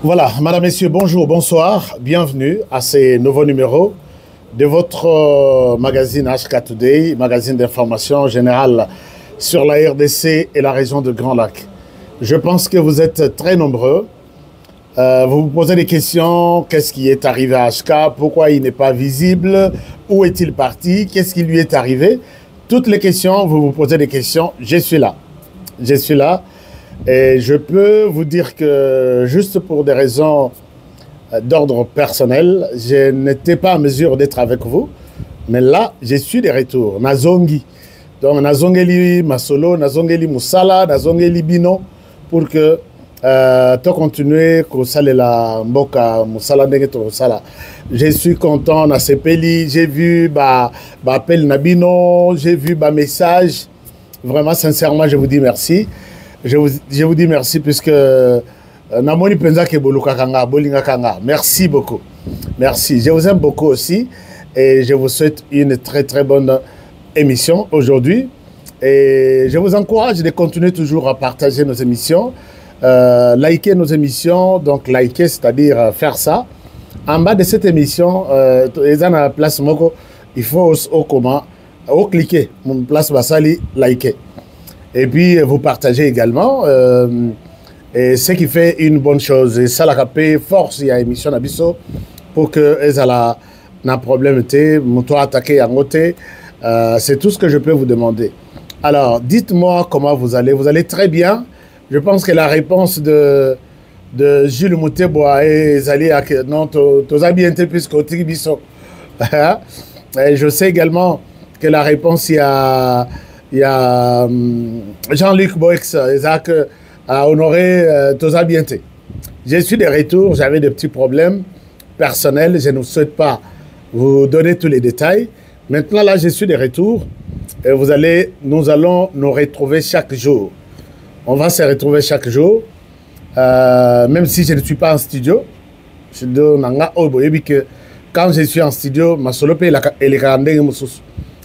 Voilà, madame, messieurs, bonjour, bonsoir, bienvenue à ce nouveau numéro de votre magazine HK Today, magazine d'information générale sur la RDC et la région de Grand Lac. Je pense que vous êtes très nombreux. Vous vous posez des questions, qu'est-ce qui est arrivé à HK, pourquoi il n'est pas visible, où est-il parti, qu'est-ce qui lui est arrivé. Toutes les questions, vous vous posez des questions, je suis là. Je suis là. Et je peux vous dire que juste pour des raisons d'ordre personnel, je n'étais pas en mesure d'être avec vous. Mais là, je suis de retour. Nazongi. Donc, Nazongeli Masolo, Nazongeli Moussala, Nazongeli Bino, pour que tu continues à la Mboka Moussala Moussala. Je suis content, Nasepeli, j'ai vu appel Nabino, j'ai vu message. Vraiment, sincèrement, je vous dis merci. Je vous dis merci puisque Namoni Penza ke boluka kanga, bolinga kanga. Merci beaucoup. Merci. Je vous aime beaucoup aussi et je vous souhaite une très très bonne émission aujourd'hui. Et je vous encourage de continuer toujours à partager nos émissions, liker nos émissions, donc liker, c'est-à-dire faire ça. En bas de cette émission, la place moko, il faut au cliquer, mon place basali, liker. Et puis, vous partagez également. Et ce qui fait une bonne chose. Et ça, la rapé, force, il y a émission d'Abisso pour que les ala n'a problème, toi attaquer à côté. C'est tout ce que je peux vous demander. Alors, dites-moi comment vous allez. Vous allez très bien. Je pense que la réponse de Jules Mouteboa et Zali, non, tu as bien été plus qu'au Tibisso. Et je sais également que la réponse, il y a Jean-Luc Boex, Isaac, a honoré Toza Bienté. Je suis de retour, j'avais des petits problèmes personnels, je ne souhaite pas vous donner tous les détails. Maintenant, là, je suis de retour et nous allons nous retrouver chaque jour. On va se retrouver chaque jour, même si je ne suis pas en studio. Quand je suis en studio,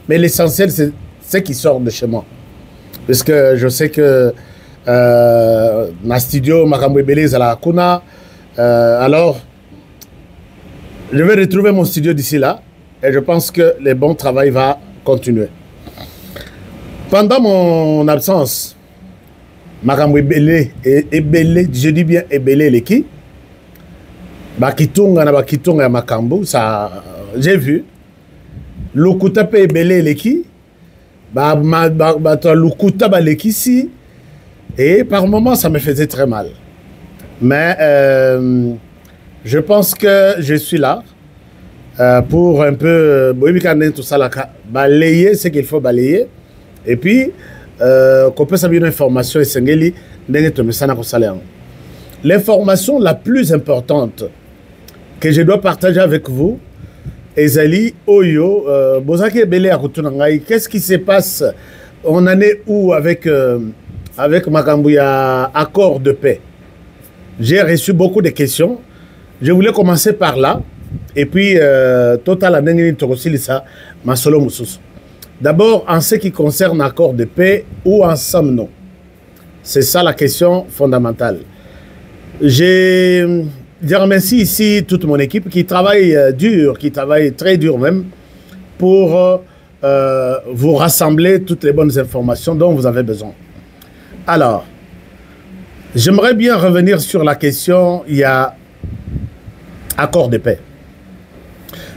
mais l'essentiel, c'est ce qui sort de chez moi. Parce que je sais que ma studio, Makambo Beleza la Kuna, alors je vais retrouver mon studio d'ici là et je pense que le bon travail va continuer. Pendant mon absence, Makambo Belé et Belé, je dis bien Ebele Leki, Bakitunga na Bakitunga Makambo, ça j'ai vu. Lokuta pe Ebele Leki. Et par moments, ça me faisait très mal. Mais je pense que je suis là pour un peu balayer ce qu'il faut balayer. Et puis, qu'on peut savoir une information. L'information la plus importante que je dois partager avec vous, Ezali, Oyo, Bozaki Belé Akutunangai, qu'est-ce qui se passe? On en est où avec Makambouya, accord de paix? J'ai reçu beaucoup de questions. Je voulais commencer par là. Et puis, Total Anengini Tokosilisa, Masolo Moussous. D'abord, en ce qui concerne l'accord de paix, où en sommes-nous? C'est ça la question fondamentale. Je remercie ici toute mon équipe qui travaille dur, qui travaille très dur même, pour vous rassembler toutes les bonnes informations dont vous avez besoin. Alors, j'aimerais bien revenir sur la question, il y a accord de paix.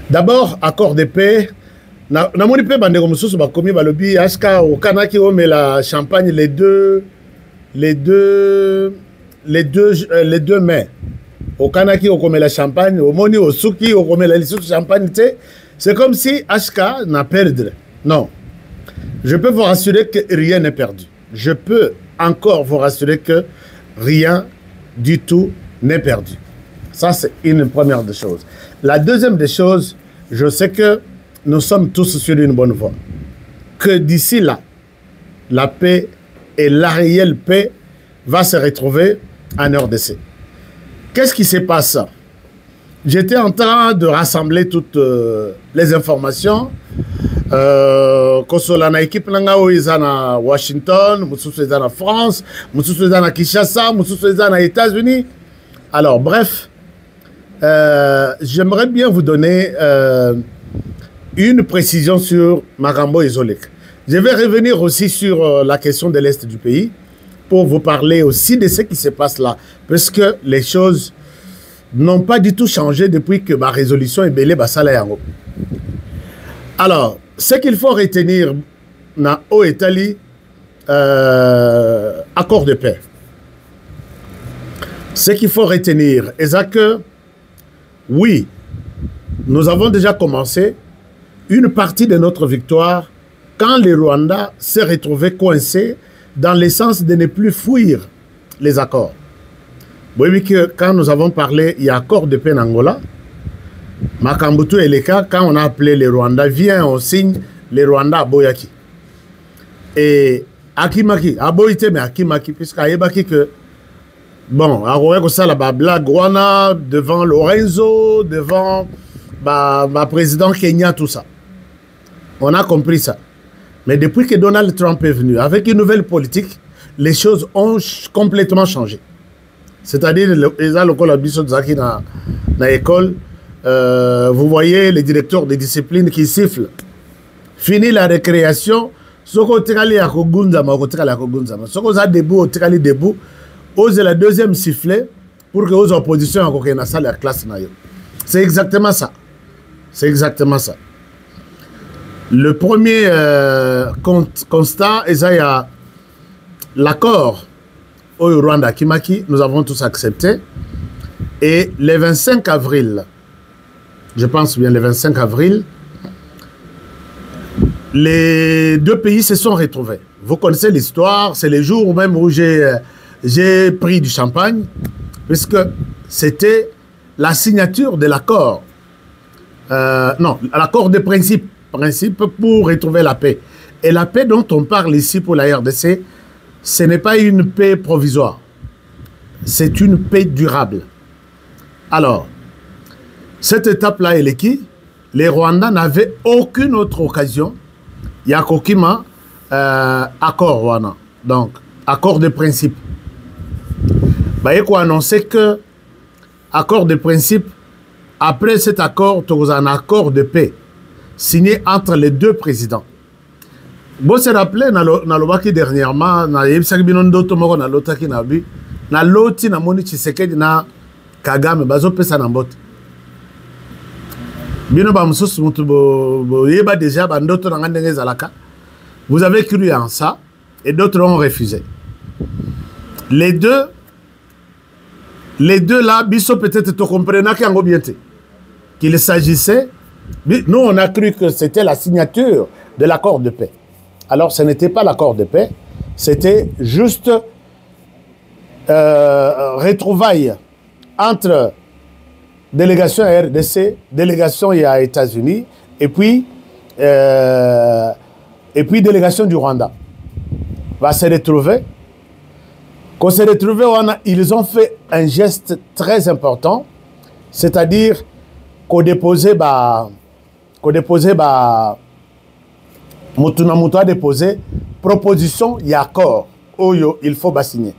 D'abord, accord de paix, namoni pe bandeko mususu bakomi balobi aska okanaki omela champagne les deux mai. Au Kanaki, au comme la champagne, au Moni, au Souki, au comme la champagne, c'est comme si HK n'a perdu. Non. Je peux vous rassurer que rien n'est perdu. Je peux encore vous rassurer que rien du tout n'est perdu. Ça, c'est une première des choses. La deuxième des choses, je sais que nous sommes tous sur une bonne voie. Que d'ici là, la paix et la réelle paix va se retrouver en RDC. Qu'est-ce qui se passe? J'étais en train de rassembler toutes les informations. Kosolana équipe Langao est à Washington, Moussous est à France, Moussous est à Kinshasa, Moussous est aux États-Unis. Alors, bref, j'aimerais bien vous donner une précision sur Makambo et Zolek. Je vais revenir aussi sur la question de l'Est du pays pour vous parler aussi de ce qui se passe là. Parce que les choses n'ont pas du tout changé depuis que ma résolution est belée Basala Yango. Alors, ce qu'il faut retenir dans l'Italie, accord de paix. Ce qu'il faut retenir est que, oui, nous avons déjà commencé une partie de notre victoire quand le Rwanda s'est retrouvé coincé dans l'essence de ne plus fuir les accords. Vous voyez que quand nous avons parlé, il y a accord de paix en Angola, Makambutu et les cas, quand on a appelé les Rwandais, vient, on signe les Rwandais à Boyaki. Et Akimaki, à Boyité, mais Akimaki, puisqu'à Yebaki que, bon, à Rouen, ça, la blague, Rwanda, devant Lorenzo, devant ma président Kenya, tout ça. On a compris ça. Mais depuis que Donald Trump est venu, avec une nouvelle politique, les choses ont complètement changé. C'est-à-dire, les alcool Zaki dans l'école, vous voyez les directeurs de discipline qui sifflent. Fini la récréation, Soko Tikali à Kogunzama, Soko Za debout, Tikali debout, ose la deuxième sifflet pour que aux oppositions à la salle de la classe. C'est exactement ça. C'est exactement ça. Le premier constat, il y a l'accord au Rwanda Kimaki, nous avons tous accepté. Et le 25 avril, je pense bien le 25 avril, les deux pays se sont retrouvés. Vous connaissez l'histoire, c'est le jour même où j'ai pris du champagne, puisque c'était la signature de l'accord. Non, l'accord de principe pour retrouver la paix. Et la paix dont on parle ici pour la RDC, ce n'est pas une paix provisoire. C'est une paix durable. Alors, cette étape-là, elle est qui? Les Rwandais n'avaient aucune autre occasion. Il y a Kokima, accord Rwanda. Donc, accord de principe. Il faut annoncer que accord de principe, après cet accord, tu as un accord de paix signé entre les deux présidents. Vous vous rappelez, dans le dernièrement, dans Kagame, vous avez cru en ça et d'autres ont refusé. Les deux là, peut-être te comprenez qu'il s'agissait. Nous, on a cru que c'était la signature de l'accord de paix. Alors, ce n'était pas l'accord de paix, c'était juste retrouvailles entre délégation à RDC, délégation à États-Unis, et puis délégation du Rwanda. Va se retrouver. Quand se retrouver, ils ont fait un geste très important, c'est-à-dire qu'on déposait Mutuna a déposé proposition et accord. Il faut signer.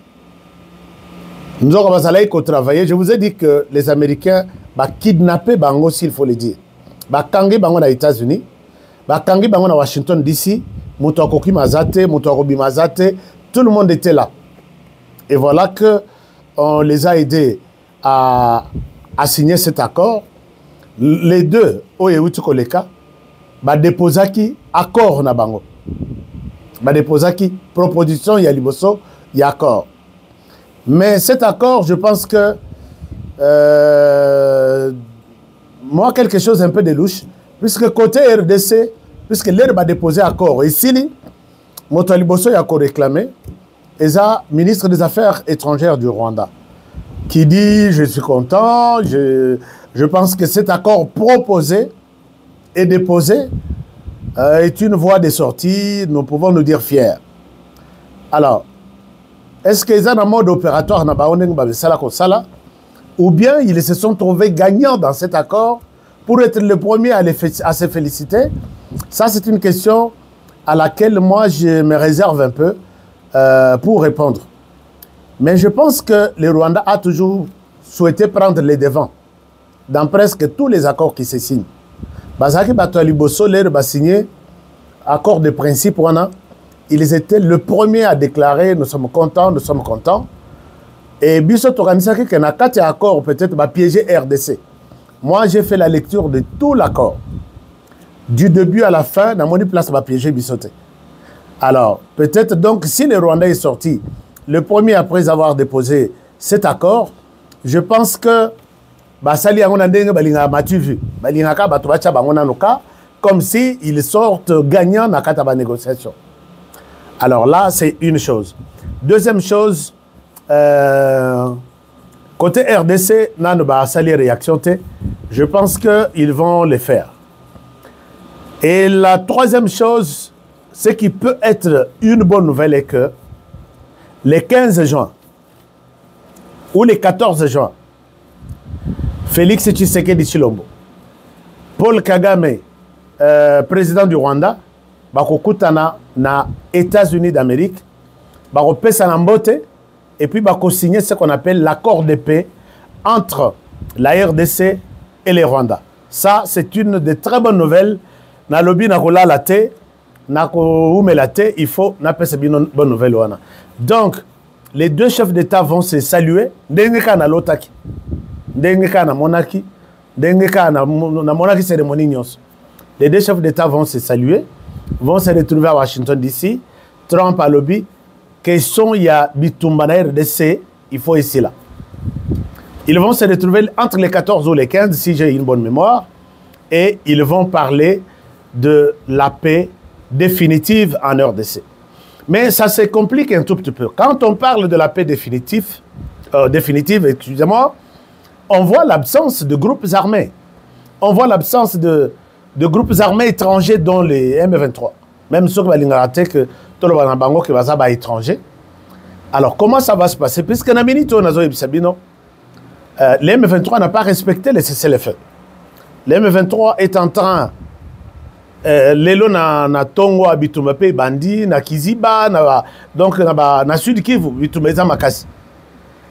Nous avons travaillé. Je vous ai dit que les Américains ont kidnappé Bango, s'il faut le dire. Kangé Bango aux États-Unis, Kangé Bango à Washington DC, Mutokoki Mazate, Mutokobi Mazate, tout le monde était là. Et voilà que on les a aidés à signer cet accord. Les deux, Oyewutu Koleka, déposa qui accord na bango. Déposa qui proposition il y a liboso, il y a accord. Mais cet accord, je pense que moi quelque chose un peu de louche, puisque côté RDC, puisque l'herbe a déposé accord, et si Moto liboso y a réclamé, et ça, ministre des Affaires étrangères du Rwanda, qui dit je suis content, je pense que cet accord proposé et déposé est une voie de sortie, nous pouvons nous dire fiers. Alors, est-ce qu'ils ont un mode opératoire ou bien ils se sont trouvés gagnants dans cet accord pour être le premier à se féliciter? Ça, c'est une question à laquelle moi, je me réserve un peu pour répondre. Mais je pense que le Rwanda a toujours souhaité prendre les devants dans presque tous les accords qui se signent. Bazaki Bataliboso, l'air va signer accord de principe. Ils étaient le premier à déclarer nous sommes contents, nous sommes contents. Et Bissot organisé qu'il y a 4 accords peut-être va piéger RDC. Moi, j'ai fait la lecture de tout l'accord. Du début à la fin, dans mon place va piéger Bissoté. Alors, peut-être donc, si le Rwanda est sorti, le premier après avoir déposé cet accord, je pense que comme si ils sortent gagnants dans la négociation. Alors là, c'est une chose. Deuxième chose, côté RDC, réaction, je pense qu'ils vont le faire. Et la troisième chose, ce qui peut être une bonne nouvelle est que le 15 juin ou le 14 juin, Félix Tshisekedi Tshilombo, Paul Kagame, président du Rwanda, bakokutana na États-Unis d'Amérique, bakopesa na mbote, et puis bakosigner ce qu'on appelle l'accord de paix entre la RDC et le Rwanda. Ça, c'est une des très bonnes nouvelles. Na lobby na kola la te, na ko ume la te, il faut na pesa une bonne nouvelle wana. Donc, les deux chefs d'État vont se saluer. Ndengeka na lotaki, ndengeka na monaki, ndengeka na monaki cérémonie nyos. Les deux chefs d'État vont se saluer, vont se retrouver à Washington DC. Trump a lobby. Question il y a bitumba na RDC, il faut ici là. Ils vont se retrouver entre les 14 ou les 15, si j'ai une bonne mémoire, et ils vont parler de la paix définitive en RDC. Mais ça se complique un tout petit peu. Quand on parle de la paix définitive, excusez-moi, on voit l'absence de groupes armés. On voit l'absence de groupes armés étrangers dont les M23. Même ceux qui vont dire que tout le monde va être étranger. Alors, comment ça va se passer? Puisque les M23 n'a pas respecté les cessez-le-feu. Les M23 est en train lelo na tongo abituma pe bandi na Kiziba donc na Sud Kivu bitumeza makasi.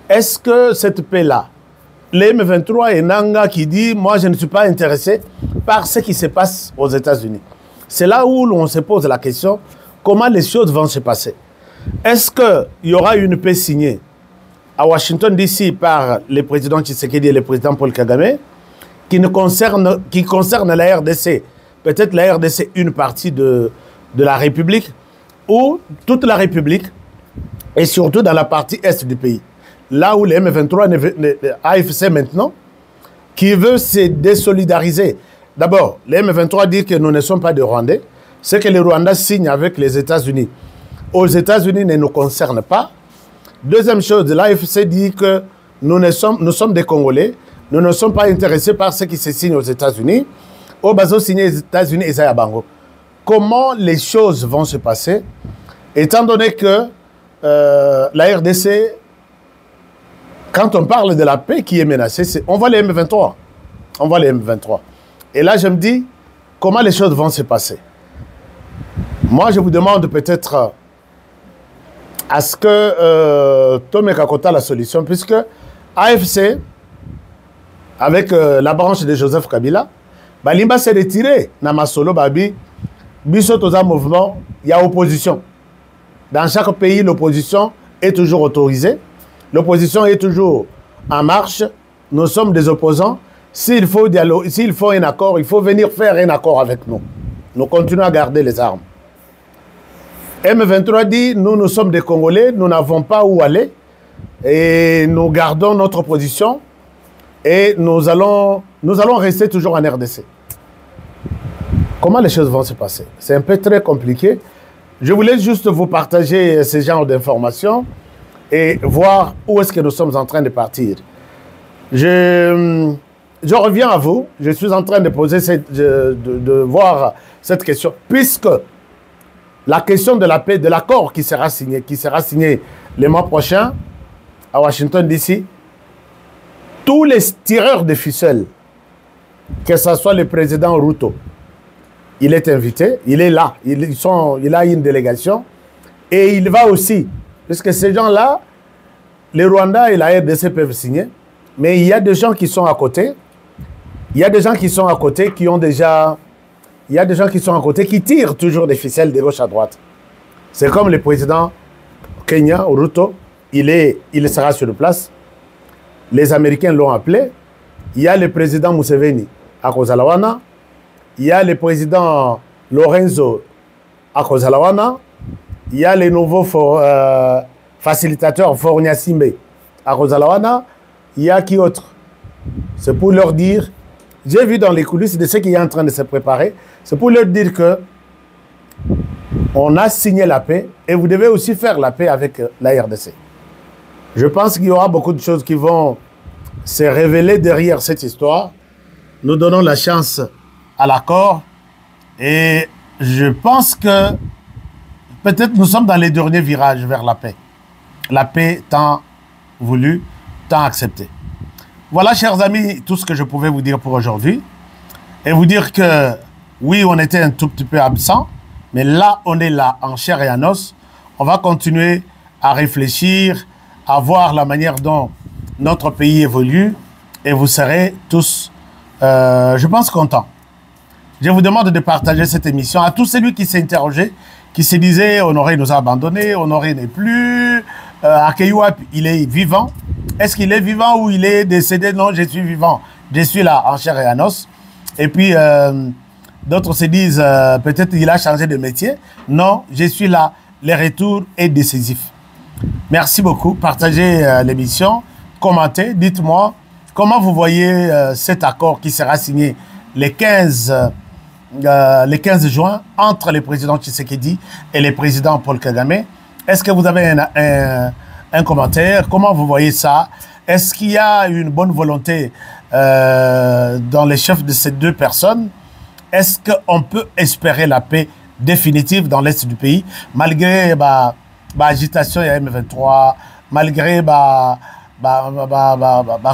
Est-ce que cette paix là, les M23 et Nanga qui dit moi je ne suis pas intéressé par ce qui se passe aux États-Unis? C'est là où l'on se pose la question comment les choses vont se passer. Est-ce qu'il y aura une paix signée à Washington DC par le président Tshisekedi et le président Paul Kagame qui concerne la RDC? Peut-être la RDC une partie de la République ou toute la République et surtout dans la partie est du pays. Là où les M23, AFC maintenant, qui veut se désolidariser. D'abord, les M23 disent que nous ne sommes pas des Rwandais. Ce que les Rwandais signent avec les États-Unis aux États-Unis ne nous concerne pas. Deuxième chose, l'AFC dit que nous sommes des Congolais. Nous ne sommes pas intéressés par ce qui se signe aux États-Unis. Au bateau signé aux États-Unis et à Bango. Comment les choses vont se passer, étant donné que la RDC, quand on parle de la paix qui est menacée, on voit les M23. On voit les M23. Et là, je me dis, comment les choses vont se passer? Moi, je vous demande peut-être à ce que Tomé Kakota la solution, puisque AFC, avec la branche de Joseph Kabila, Balimba s'est retiré. Namasolo Babi, Bissotoza mouvement, il y a opposition. Dans chaque pays, l'opposition est toujours autorisée. L'opposition est toujours en marche. Nous sommes des opposants. S'il faut dialogue, s'il faut un accord, il faut venir faire un accord avec nous. Nous continuons à garder les armes. M23 dit, nous sommes des Congolais, nous n'avons pas où aller. Et nous gardons notre position. Et nous allons rester toujours en RDC. Comment les choses vont se passer? C'est un peu très compliqué. Je voulais juste vous partager ce genre d'informations et voir où est-ce que nous sommes en train de partir. Je reviens à vous. Je suis en train de poser de voir cette question. Puisque la question de la paix, de l'accord qui sera signé le mois prochain à Washington DC, tous les tireurs de ficelles, que ce soit le président Ruto, il est invité, il est là, il a une délégation, et il va aussi, puisque ces gens-là, les Rwandais et la RDC peuvent signer, Mais il y a des gens qui sont à côté. Il y a des gens qui sont à côté qui ont déjà... Il y a des gens qui sont à côté qui tirent toujours des ficelles de gauche à droite. C'est comme le président Kenya, Ruto. Il sera sur place. Les Américains l'ont appelé. Il y a le président Museveni à Kozalawana. Il y a le président Lorenzo à Kozalawana. Il y a les nouveaux facilitateurs Fornia Simbe à Kozalawana. Il y a qui autre? C'est pour leur dire, j'ai vu dans les coulisses de ceux qui sont en train de se préparer, c'est pour leur dire que on a signé la paix et vous devez aussi faire la paix avec la RDC. Je pense qu'il y aura beaucoup de choses qui vont se révéler derrière cette histoire. Nous donnons la chance à l'accord et je pense que peut-être nous sommes dans les derniers virages vers la paix. La paix tant voulue, tant acceptée. Voilà, chers amis, tout ce que je pouvais vous dire pour aujourd'hui. Et vous dire que, oui, on était un tout petit peu absent, mais là, on est là, en chair et en os. On va continuer à réfléchir, à voir la manière dont notre pays évolue, et vous serez tous, je pense, contents. Je vous demande de partager cette émission à tous celui qui s'est interrogé, qui se disait Honoré nous a abandonnés, Honoré n'est plus, Akeyouap, il est vivant. Est-ce qu'il est vivant ou il est décédé? Non, je suis vivant. Je suis là, en chair et en os. Et puis, d'autres se disent, peut-être qu'il a changé de métier. Non, je suis là. Le retour est décisif. Merci beaucoup. Partagez l'émission. Commentez. Dites-moi comment vous voyez cet accord qui sera signé le 15 juin entre le président Tshisekedi et le président Paul Kagame. Est-ce que vous avez un commentaire? Comment vous voyez ça? Est-ce qu'il y a une bonne volonté dans les chefs de ces deux personnes? Est-ce qu'on peut espérer la paix définitive dans l'Est du pays, malgré l'agitation M23, malgré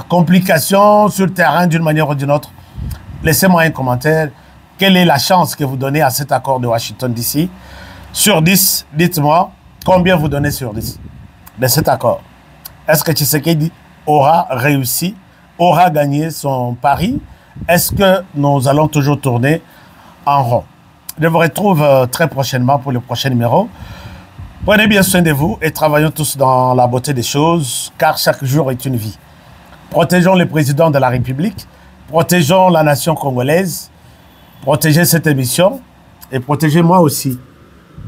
complications sur le terrain d'une manière ou d'une autre? Laissez-moi un commentaire. Quelle est la chance que vous donnez à cet accord de Washington DC? Sur 10, dites-moi, combien vous donnez sur 10 de cet accord? Est-ce que Tshisekedi aura réussi, aura gagné son pari? Est-ce que nous allons toujours tourner en rond? Je vous retrouve très prochainement pour le prochain numéro. Prenez bien soin de vous et travaillons tous dans la beauté des choses, car chaque jour est une vie. Protégeons le président de la République, protégeons la nation congolaise, protégez cette émission et protégez moi aussi,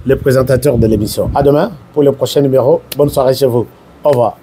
le présentateur de l'émission. À demain pour le prochain numéro. Bonne soirée chez vous. Au revoir.